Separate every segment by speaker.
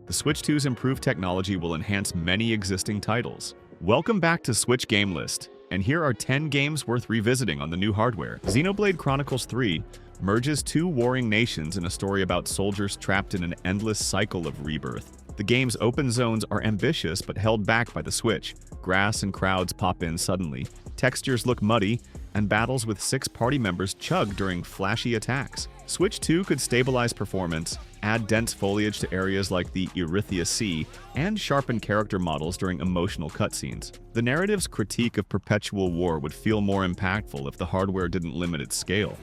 Speaker 1: The Switch 2's improved technology will enhance many existing titles. Welcome back to Switch Game List, and here are 10 games worth revisiting on the new hardware. Xenoblade Chronicles 3 merges two warring nations in a story about soldiers trapped in an endless cycle of rebirth. The game's open zones are ambitious but held back by the Switch. Grass and crowds pop in suddenly, textures look muddy, and battles with 6 party members chug during flashy attacks. Switch 2 could stabilize performance, add dense foliage to areas like the Erythea Sea, and sharpen character models during emotional cutscenes. The narrative's critique of perpetual war would feel more impactful if the hardware didn't limit its scale.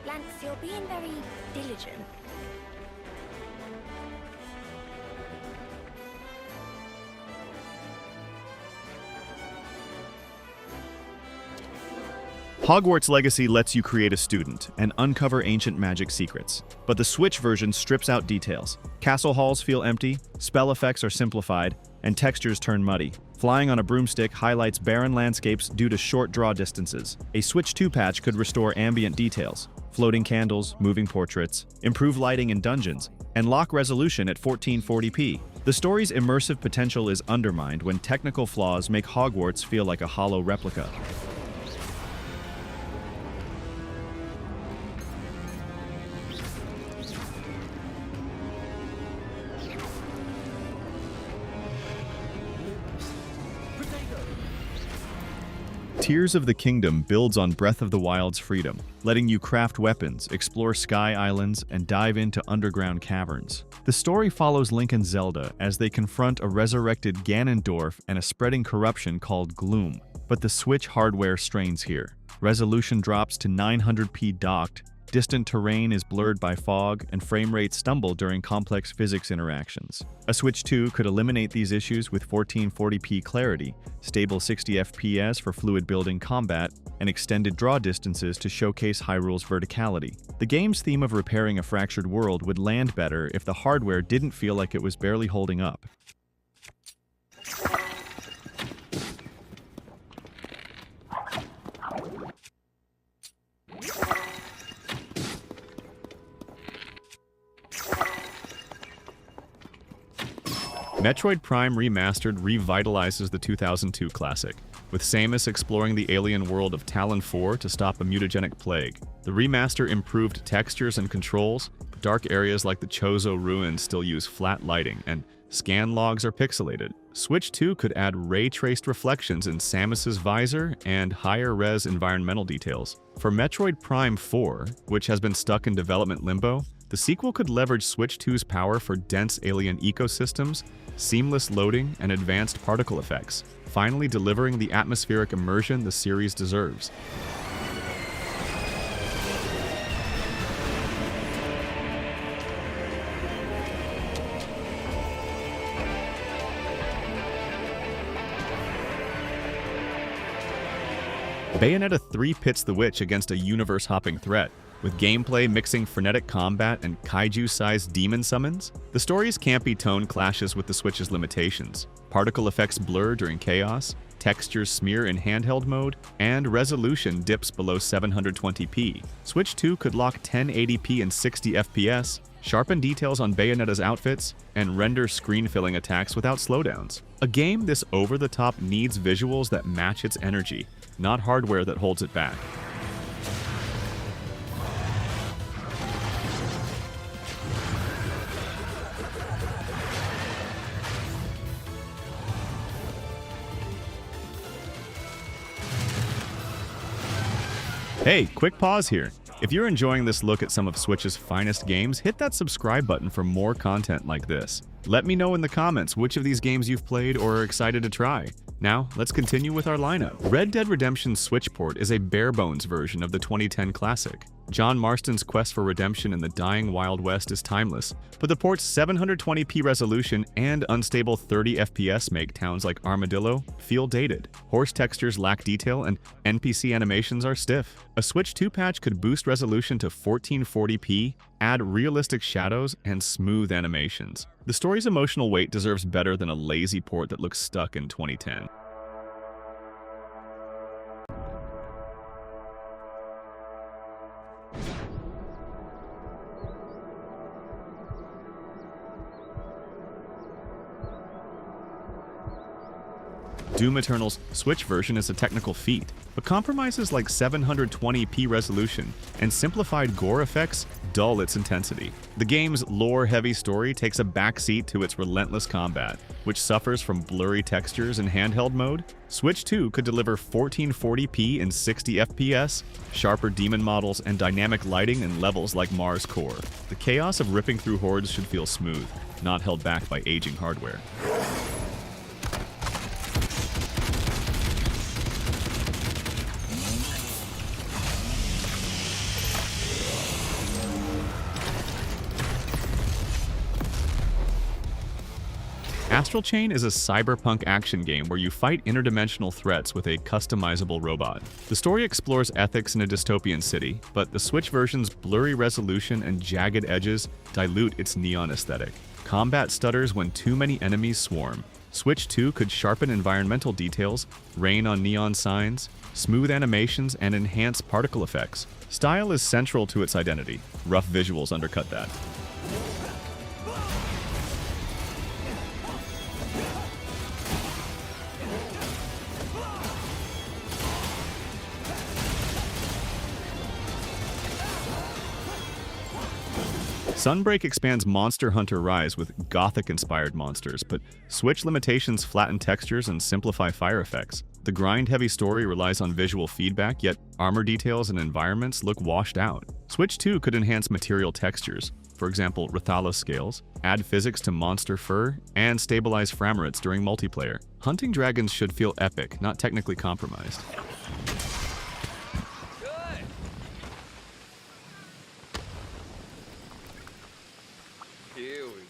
Speaker 2: Lance, you're being very diligent.
Speaker 3: Hogwarts Legacy lets you create a student and uncover ancient magic secrets, but the Switch version strips out details. Castle halls feel empty, spell effects are simplified, and textures turn muddy. Flying on a broomstick highlights barren landscapes due to short draw distances. A Switch 2 patch could restore ambient details, floating candles, moving portraits, improve lighting in dungeons, and lock resolution at 1440p. The story's immersive potential is undermined when technical flaws make Hogwarts feel like a hollow replica. Tears of the Kingdom builds on Breath of the Wild's freedom, letting you craft weapons, explore sky islands, and dive into underground caverns. The story follows Link and Zelda as they confront a resurrected Ganondorf and a spreading corruption called Gloom. But the Switch hardware strains here. Resolution drops to 900p docked, distant terrain is blurred by fog, and frame rates stumble during complex physics interactions. A Switch 2 could eliminate these issues with 1440p clarity, stable 60 FPS for fluid building combat, and extended draw distances to showcase Hyrule's verticality. The game's theme of repairing a fractured world would land better if the hardware didn't feel like it was barely holding up.
Speaker 1: Metroid Prime Remastered revitalizes the 2002 classic, with Samus exploring the alien world of Talon 4 to stop a mutagenic plague. The remaster improved textures and controls, but dark areas like the Chozo ruins still use flat lighting, and scan logs are pixelated. Switch 2 could add ray-traced reflections in Samus's visor and higher-res environmental details. For Metroid Prime 4, which has been stuck in development limbo, the sequel could leverage Switch 2's power for dense alien ecosystems, seamless loading, and advanced particle effects, finally delivering the atmospheric immersion the series deserves. Bayonetta 3 pits the Witch against a universe-hopping threat, with gameplay mixing frenetic combat and kaiju-sized demon summons. The story's campy tone clashes with the Switch's limitations. Particle effects blur during chaos, textures smear in handheld mode, and resolution dips below 720p. Switch 2 could lock 1080p and 60 FPS, sharpen details on Bayonetta's outfits, and render screen-filling attacks without slowdowns. A game this over-the-top needs visuals that match its energy, not hardware that holds it back. Hey, quick pause here. If you're enjoying this look at some of Switch's finest games, hit that subscribe button for more content like this. Let me know in the comments which of these games you've played or are excited to try. Now, let's continue with our lineup. Red Dead Redemption's Switch port is a bare-bones version of the 2010 classic. John Marston's quest for redemption in the dying Wild West is timeless, but the port's 720p resolution and unstable 30 FPS make towns like Armadillo feel dated. Horse textures lack detail and NPC animations are stiff. A Switch 2 patch could boost resolution to 1440p, add realistic shadows, and smooth animations. The story's emotional weight deserves better than a lazy port that looks stuck in 2010. Doom Eternal's Switch version is a technical feat, but compromises like 720p resolution and simplified gore effects dull its intensity. The game's lore-heavy story takes a backseat to its relentless combat, which suffers from blurry textures in handheld mode. Switch 2 could deliver 1440p and 60 FPS, sharper demon models, and dynamic lighting in levels like Mars Core. The chaos of ripping through hordes should feel smooth, not held back by aging hardware. Astral Chain is a cyberpunk action game where you fight interdimensional threats with a customizable robot. The story explores ethics in a dystopian city, but the Switch version's blurry resolution and jagged edges dilute its neon aesthetic. Combat stutters when too many enemies swarm. Switch 2 could sharpen environmental details, rain on neon signs, smooth animations, and enhance particle effects. Style is central to its identity. Rough visuals undercut that. Sunbreak expands Monster Hunter Rise with Gothic-inspired monsters, but Switch limitations flatten textures and simplify fire effects. The grind-heavy story relies on visual feedback, yet armor details and environments look washed out. Switch 2 could enhance material textures, for example Rathalos scales, add physics to monster fur, and stabilize frame rates during multiplayer. Hunting dragons should feel epic, not technically compromised.
Speaker 4: Here we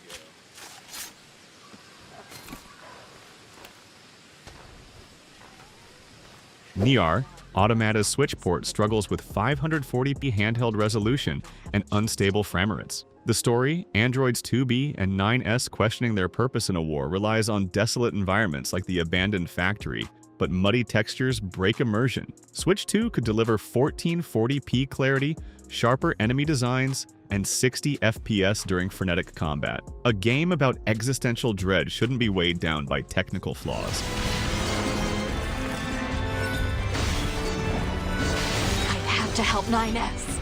Speaker 4: go.
Speaker 1: NieR, Automata's Switch port, struggles with 540p handheld resolution and unstable frame rates. The story, androids 2B and 9S questioning their purpose in a war, relies on desolate environments like the abandoned factory, but muddy textures break immersion. Switch 2 could deliver 1440p clarity, sharper enemy designs, and 60 FPS during frenetic combat. A game about existential dread shouldn't be weighed down by technical flaws.
Speaker 5: I have to help 9S.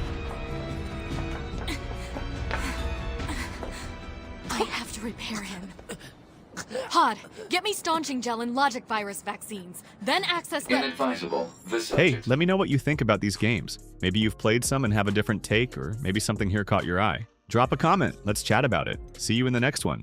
Speaker 5: I have to repair him. Hod, get me staunching gel and logic virus vaccines, then access the—
Speaker 6: Inadvisable.
Speaker 1: Hey, let me know what you think about these games. Maybe you've played some and have a different take, or maybe something here caught your eye. Drop a comment, let's chat about it. See you in the next one.